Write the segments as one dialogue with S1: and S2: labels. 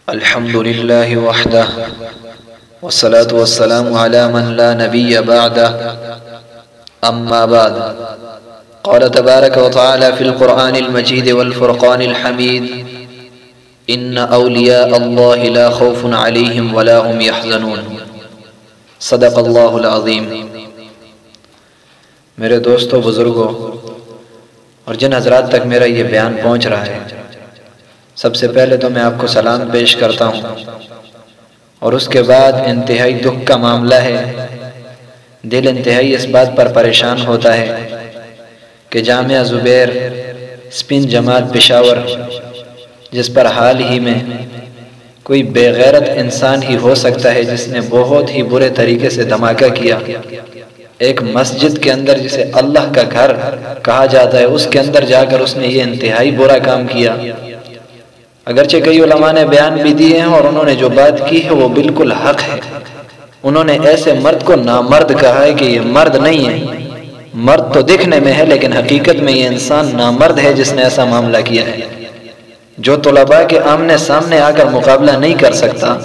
S1: الحمد لله وحده والصلاة والسلام على من لا نبي بعده أما بعد قال تبارك وتعالى في القرآن المجيد والفرقان الحميد إن أولياء الله لا خوف عليهم ولا هم يحزنون صدق اللہ العظیم۔ میرے دوستو، بزرگوں اور جن حضرات تک میرا یہ بیان پہنچ رہا ہے، سب سے پہلے تو میں آپ کو سلام پیش کرتا ہوں، اور اس کے بعد انتہائی دکھ کا معاملہ ہے۔ دل انتہائی اس بات پر پریشان ہوتا ہے کہ جامعہ زبیر سپن جماعت پشاور، جس پر حال ہی میں کوئی بے غیرت انسان ہی ہو سکتا ہے جس نے بہت ہی برے طریقے سے دھماکہ کیا، ایک مسجد کے اندر جسے اللہ کا گھر کہا جاتا ہے، اس کے اندر جا کر اس نے یہ انتہائی برا کام کیا۔ اگرچہ کئی علماء نے بیان بھی دیے ہیں اور انہوں نے جو بات کی ہے وہ بالکل حق ہے۔ انہوں نے ایسے مرد کو نامرد کہا ہے کہ یہ مرد نہیں ہے، مرد تو دکھنے میں ہے لیکن حقیقت میں یہ انسان نامرد ہے جس نے ایسا معاملہ کیا ہے۔ جو طلباء کے آمنے سامنے آ کر مقابلہ نہیں کر سکتا،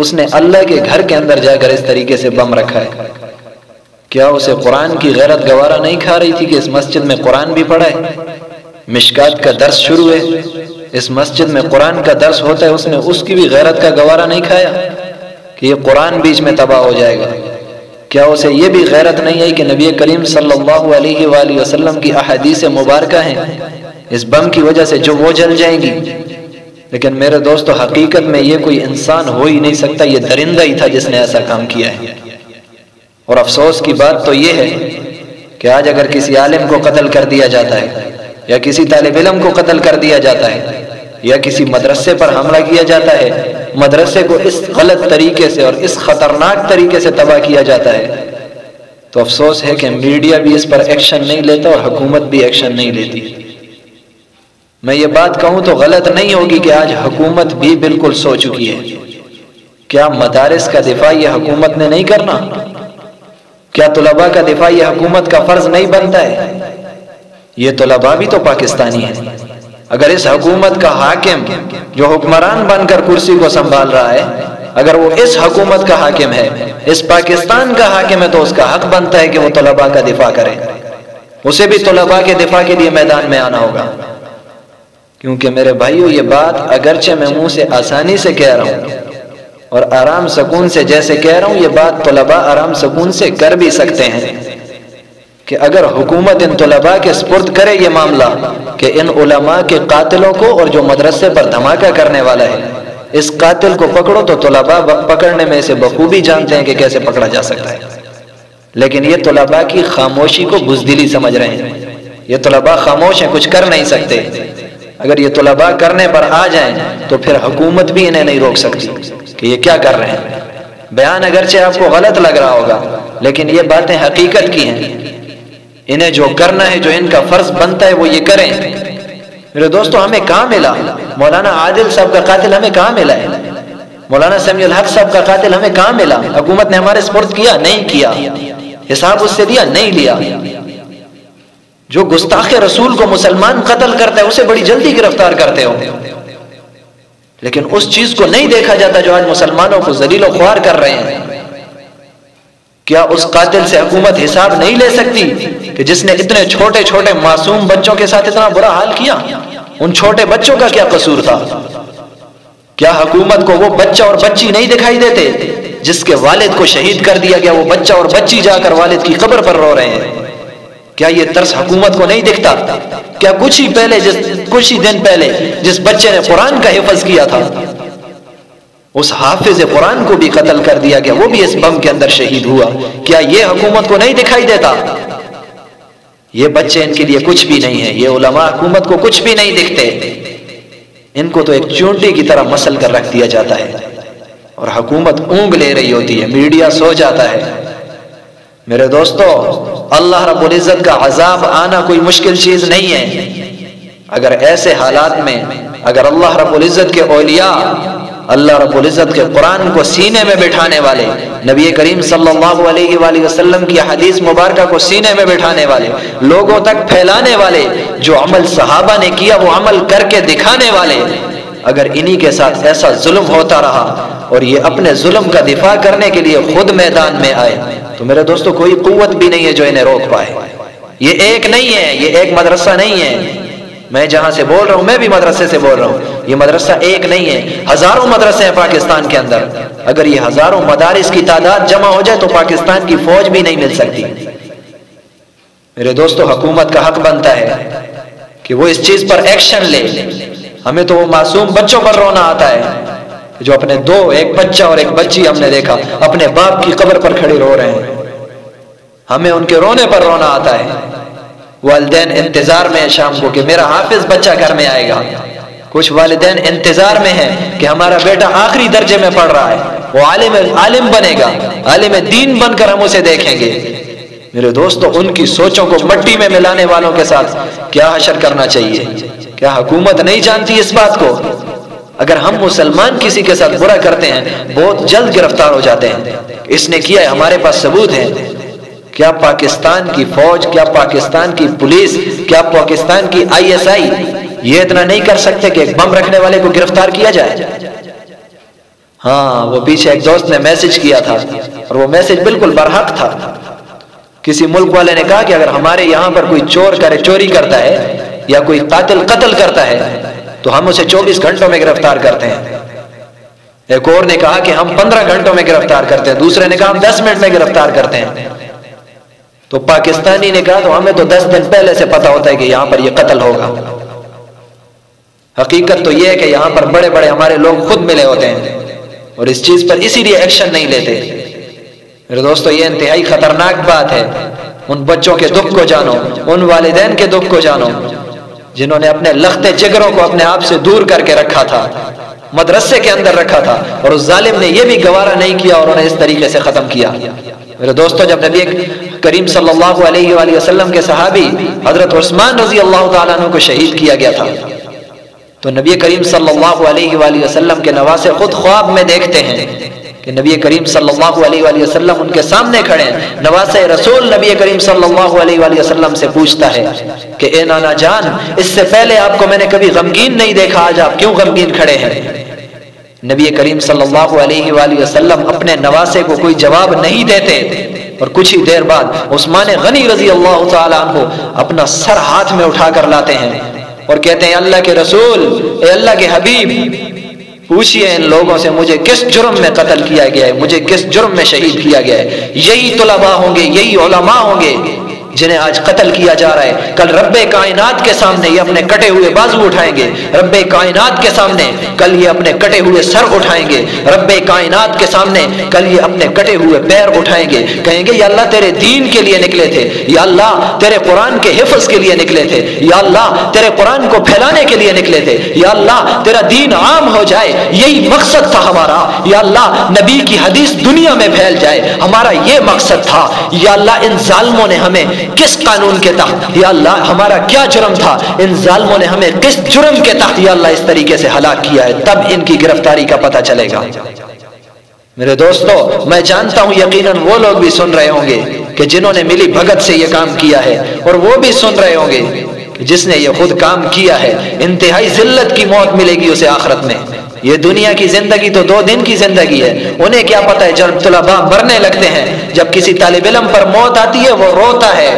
S1: اس نے اللہ کے گھر کے اندر جا کر اس طریقے سے بم رکھا ہے۔ کیا اسے قرآن کی غیرت گوارا نہیں کھا رہی تھی کہ اس مسجد میں قرآن بھی پڑھا ہے؟ مشکات کا درس شروع ہے، اس مسجد میں قرآن کا درس ہوتا ہے، اس نے اس کی بھی غیرت کا گوارا نہیں کھایا کہ یہ قرآن بیچ میں تباہ ہو جائے گا؟ کیا اسے یہ بھی غیرت نہیں ہے کہ نبی کریم صلی اللہ علیہ وآلہ وسلم کی احادیث مبارکہ ہیں، اس بم کی وجہ سے جو وہ جل جائیں گی؟ لیکن میرے دوستو، حقیقت میں یہ کوئی انسان ہو ہی نہیں سکتا، یہ درندہ ہی تھا جس نے ایسا کام کیا ہے۔ اور افسوس کی بات تو یہ ہے کہ آج اگر کسی عالم کو قتل کر دیا جاتا ہے، یا کسی طالب علم کو قتل کر دیا جاتا ہے، یا کسی مدرسے پر حملہ کیا جاتا ہے، مدرسے کو اس غلط طریقے سے اور اس خطرناک طریقے سے تباہ کیا جاتا ہے، تو افسوس ہے کہ میڈیا بھی اس پر ایکشن نہیں لیتا اور حکومت بھی ایکشن نہیں لیتی۔ میں یہ بات کہوں تو غلط نہیں ہوگی کہ آج حکومت بھی بالکل سو چکی ہے۔ کیا مدارس کا دفاع یہ حکومت نے نہیں کرنا؟ کیا طلباء کا دفاع یہ حکومت کا فرض نہیں بنتا ہے؟ یہ طلباء بھی تو پاکستانی ہیں۔ اگر اس حکومت کا حاکم جو حکمران بن کر کرسی کو سنبھال رہا ہے، اگر وہ اس حکومت کا حاکم ہے، اس پاکستان کا حاکم ہے، تو اس کا حق بنتا ہے کہ وہ طلباء کا دفاع کرے۔ اسے بھی طلباء کے دفاع کے لیے میدان میں آنا ہوگا، کیونکہ میرے بھائیو، یہ بات اگرچہ میں منہ سے آسانی سے کہہ رہا ہوں اور آرام سکون سے جیسے کہہ رہا ہوں، یہ بات طلباء آرام سکون سے کر بھی سکتے ہیں کہ اگر حکومت ان طلباء کے سپرد کرے یہ معاملہ کہ ان علماء کے قاتلوں کو اور جو مدرسے پر دھماکہ کرنے والا ہے، اس قاتل کو پکڑو، تو طلباء پکڑنے میں اسے بخوبی جانتے ہیں کہ کیسے پکڑا جا سکتا ہے۔ لیکن یہ طلباء کی خاموشی کو بزدلی سمجھ رہے ہیں۔ یہ طلباء خاموش ہیں، کچھ کر نہیں سکتے۔ اگر یہ طلباء کرنے پر آ جائیں تو پھر حکومت بھی انہیں نہیں روک سکتی کہ یہ کیا کر رہے ہیں۔ بیان اگرچہ آپ کو غلط لگ رہا ہوگا، لیکن یہ باتیں حقیقت کی ہیں۔ انہیں جو کرنا ہے، جو ان کا فرض بنتا ہے، وہ یہ کریں۔ میرے دوستو، ہمیں کہاں ملا مولانا عادل صاحب کا قاتل؟ ہمیں کہاں ملا ہے مولانا سمیع الحق صاحب کا قاتل؟ ہمیں کہاں ملا؟ حکومت نے ہمارے سپرد کیا؟ نہیں کیا۔ حساب اس سے دیا؟ نہیں لیا۔ جو گستاخ رسول کو مسلمان قتل کرتا ہے اسے بڑی جلدی گرفتار کرتے ہو، لیکن اس چیز کو نہیں دیکھا جاتا جو آج مسلمانوں کو ذلیل و خوار کر رہے ہیں۔ کیا اس قاتل سے حکومت حساب نہیں لے سکتی کہ جس نے اتنے چھوٹے چھوٹے معصوم بچوں کے ساتھ اتنا برا حال کیا؟ ان چھوٹے بچوں کا کیا قصور تھا؟ کیا حکومت کو وہ بچہ اور بچی نہیں دکھائی دیتے جس کے والد کو شہید کر دیا گیا؟ وہ بچہ اور بچی جا کر والد کی قبر پر رو رہے ہیں۔ کیا یہ ترس حکومت کو نہیں دکھتا؟ کیا کچھ ہی دن پہلے جس بچے نے قرآن کا حفظ کیا تھا، اس حافظ قرآن کو بھی قتل کر دیا گیا، وہ بھی اس بم کے اندر شہید ہوا؟ کیا یہ حکومت کو نہیں دکھائی دیتا؟ یہ بچے ان کے لیے کچھ بھی نہیں ہے، یہ علماء حکومت کو کچھ بھی نہیں دکھتے۔ ان کو تو ایک چونٹی کی طرح مسل کر رکھ دیا جاتا ہے اور حکومت اونگ لے رہی ہوتی ہے، میڈیا سو جاتا ہے۔ میرے دوستو، اللہ رب العزت کا عذاب آنا کوئی مشکل چیز نہیں ہے۔ اگر ایسے حالات میں اگر اللہ رب العزت کے اولیاء، اللہ رب العزت کے قرآن کو سینے میں بٹھانے والے، نبی کریم صلی اللہ علیہ وآلہ وسلم کی حدیث مبارکہ کو سینے میں بٹھانے والے، لوگوں تک پھیلانے والے، جو عمل صحابہ نے کیا وہ عمل کر کے دکھانے والے، اگر انہی کے ساتھ ایسا ظلم ہوتا رہا اور یہ اپنے ظلم کا دفاع کرنے کے لیے خود میدان میں آئے تو میرے دوستو کوئی قوت بھی نہیں ہے جو انہیں روک پائے۔ یہ ایک نہیں ہے، یہ ایک مدرسہ نہیں ہے۔ میں جہاں سے بول رہا ہوں میں بھی مدرسے سے بول رہا ہوں، یہ مدرسہ ایک نہیں ہے، ہزاروں مدرسے ہیں پاکستان کے اندر۔ اگر یہ ہزاروں مدارس کی تعداد جمع ہو جائے تو پاکستان کی فوج بھی نہیں مل سکتی۔ میرے دوستو حکومت کا حق بنتا ہے کہ وہ اس چیز پر ایکشن لے۔ ہمیں تو وہ معصوم بچوں پر رونا آتا ہے جو اپنے دو، ایک بچہ اور ایک بچی ہم نے دیکھا اپنے باپ کی قبر پر کھڑے رو رہے ہیں، ہمیں ان کے رونے پر رونا آتا ہے۔ والدین انتظار میں ہیں شام کو کہ میرا حافظ بچہ گھر میں آئے گا، کچھ والدین انتظار میں ہیں کہ ہمارا بیٹا آخری درجے میں پڑھ رہا ہے، وہ عالم بنے گا، عالم دین بن کر ہم اسے دیکھیں گے۔ میرے دوستو ان کی سوچوں کو مٹی میں ملانے والوں کے ساتھ کیا حشر کرنا چاہیے؟ کیا حکومت نہیں جانتی اس بات کو؟ اگر ہم مسلمان کسی کے ساتھ برا کرتے ہیں بہت جلد گرفتار ہو جاتے ہیں۔ اس نے کیا ہے، ہمارے پاس ثبوت ہے۔ کیا پاکستان کی فوج، کیا پاکستان کی پولیس، کیا پاکستان کی ISI یہ اتنا نہیں کر سکتے کہ ایک بم رکھنے والے کو گرفتار کیا جائے؟ ہاں، وہ پیچھے ایک دوست نے میسج کیا تھا اور وہ میسج بالکل برحق تھا۔ کسی ملک والے نے کہا کہ اگر ہمارے یہاں پر کوئی چوری کرتا ہے یا کوئی قاتل قتل کرتا ہے تو ہم اسے 24 گھنٹوں میں گرفتار کرتے ہیں۔ ایک اور نے کہا کہ ہم 15 گھنٹوں میں گرفتار کرتے ہیں، دوسرے نے کہا ہم 10 منٹ میں گرفتار کرتے ہیں۔ تو پاکستانی نے کہا تو ہمیں تو 10 دن پہلے سے پتا ہوتا ہے کہ یہاں پر یہ قتل ہوگا۔ حقیقت تو یہ ہے کہ یہاں پر بڑے بڑے ہمارے لوگ خود ملے ہوتے ہیں اور اس چیز پر اسی لیے ایکشن نہیں لیتے۔ میرے دوستو یہ انتہائی خطرناک بات ہے۔ ان بچوں کے دکھ کو جانو، ان والدین کے دکھ کو جانو جنہوں نے اپنے لختے جگروں کو اپنے آپ سے دور کر کے رکھا تھا، مدرسے کے اندر رکھا تھا، اور اس ظالم نے یہ بھی گوارا نہیں کیا اور انہیں اس طریقے سے ختم کیا۔ میرے دوستو جب نبی کریم صلی اللہ علیہ وآلہ وسلم کے صحابی حضرت عثمان رضی اللہ تعالیٰ عنہ کو شہید کیا گیا تھا تو نبی کریم صلی اللہ علیہ وآلہ وسلم کے نواسے خود خواب میں دیکھتے ہیں کہ نبی کریم صلی اللہ علیہ وآلہ وسلم ان کے سامنے کھڑے ہیں۔ نواسے رسول نبی کریم صلی اللہ علیہ وآلہ وسلم سے پوچھتا ہے کہ اے نانا جان، اس سے پہلے آپ کو میں نے کبھی غمگین نہیں دیکھا، آج آپ کیوں غمگین کھڑے ہیں؟ نبی کریم صلی اللہ علیہ وآلہ وسلم اپنے نواسے کو کوئی جواب نہیں دیتے اور کچھ ہی دیر بعد عثمان غنی رضی اللہ تعالیٰ عنہ اپنا سر ہاتھ میں اٹھا کر لاتے ہیں اور کہتے ہیں اللہ کے رسول، اے اللہ کے حبیب، پوچھئے ان لوگوں سے مجھے کس جرم میں قتل کیا گیا ہے، مجھے کس جرم میں شہید کیا گیا ہے؟ یہی طلباء ہوں گے، یہی علماء ہوں گے جنہیں آج قتل کیا جا رہا ہے۔ کل رب کائنات کے سامنے یہ اپنے کٹے ہوئے بازو اٹھائیں گے، رب کائنات کے سامنے کل یہ اپنے کٹے ہوئے سر اٹھائیں گے، رب کائنات کے سامنے کل یہ اپنے کٹے ہوئے پیر اٹھائیں گے، کہیں گے یا اللہ تیرے دین کے لیے نکلے تھے، یا اللہ تیرے قرآن کے حفظ کے لیے نکلے تھے، یا اللہ تیرے قرآن کو پھیلانے کے لیے نکلے تھے، یا اللہ تیرا دین عام ہو جائے، یہی مقصد تھا ہمارا، یا اللہ نبی کی حدیث دنیا میں پھیل جائے، ہمارا یہ مقصد تھا۔ یا اللہ ان ظالموں نے ہمیں کس قانون کے تحت، یا اللہ ہمارا کیا جرم تھا، ان ظالموں نے ہمیں کس جرم کے تحت یا اللہ اس طریقے سے ہلاک کیا ہے، تب ان کی گرفتاری کا پتہ چلے گا۔ میرے دوستو میں جانتا ہوں یقیناً وہ لوگ بھی سن رہے ہوں گے کہ جنہوں نے ملی بھگت سے یہ کام کیا ہے، اور وہ بھی سن رہے ہوں گے کہ جس نے یہ خود کام کیا ہے انتہائی ذلت کی موت ملے گی اسے آخرت میں۔ یہ دنیا کی زندگی تو 2 دن کی زندگی ہے، انہیں کیا پتہ ہے جب طلباء مرنے لگتے ہیں، جب کسی طالب علم پر موت آتی ہے وہ روتا ہے،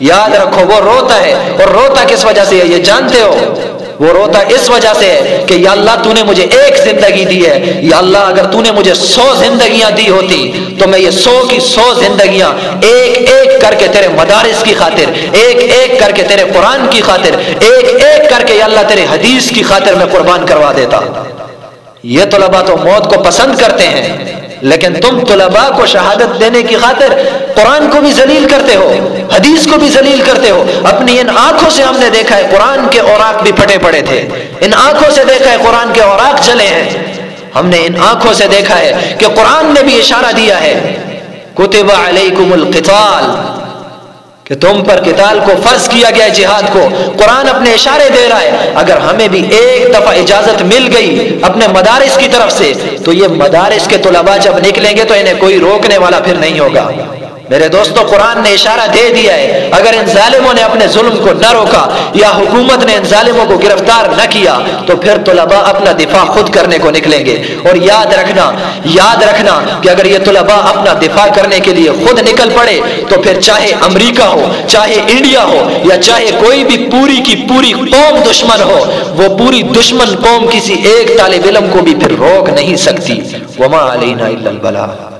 S1: یاد رکھو وہ روتا ہے، اور روتا کس وجہ سے ہے یہ جانتے ہو؟ وہ روتا اس وجہ سے ہے کہ یا اللہ تو نے مجھے ایک زندگی دی ہے، یا اللہ اگر تو نے مجھے 100 زندگیاں دی ہوتی تو میں یہ 100 کی 100 زندگیاں ایک ایک کر کے تیرے مدارس کی خاطر، ایک ایک کر کے تیرے قرآن کی خاطر، ایک ایک کر کے یا اللہ تیرے حدیث کی خاطر میں قربان کروا دیتا۔ یہ طلباء تو موت کو پسند کرتے ہیں، لیکن تم طلباء کو شہادت دینے کی خاطر قرآن کو بھی ذلیل کرتے ہو، حدیث کو بھی ذلیل کرتے ہو۔ اپنی ان آنکھوں سے ہم نے دیکھا ہے قرآن کے اوراق بھی پھٹے پڑے تھے، ان آنکھوں سے دیکھا ہے قرآن کے اوراق جلے ہیں، ہم نے ان آنکھوں سے دیکھا ہے کہ قرآن نے بھی اشارہ دیا ہے کتب علیکم القتال، کہ تم پر قتال کو فرض کیا گیا ہے، جہاد کو۔ قرآن اپنے اشارے دے رہا ہے، اگر ہمیں بھی ایک دفعہ اجازت مل گئی اپنے مدارس کی طرف سے تو یہ مدارس کے طلباء جب نکلیں گے تو انہیں کوئی روکنے والا پھر نہیں ہوگا۔ میرے دوستو قرآن نے اشارہ دے دیا ہے، اگر ان ظالموں نے اپنے ظلم کو نہ روکا یا حکومت نے ان ظالموں کو گرفتار نہ کیا تو پھر طلباء اپنا دفاع خود کرنے کو نکلیں گے۔ اور یاد رکھنا کہ اگر یہ طلباء اپنا دفاع کرنے کے لیے خود نکل پڑے تو پھر چاہے امریکہ ہو، چاہے انڈیا ہو، یا چاہے کوئی بھی پوری کی پوری قوم دشمن ہو، وہ پوری دشمن قوم کسی ایک طالب علم کو بھی پھر روک نہیں سکتی۔ وما علینا الا البلاغ۔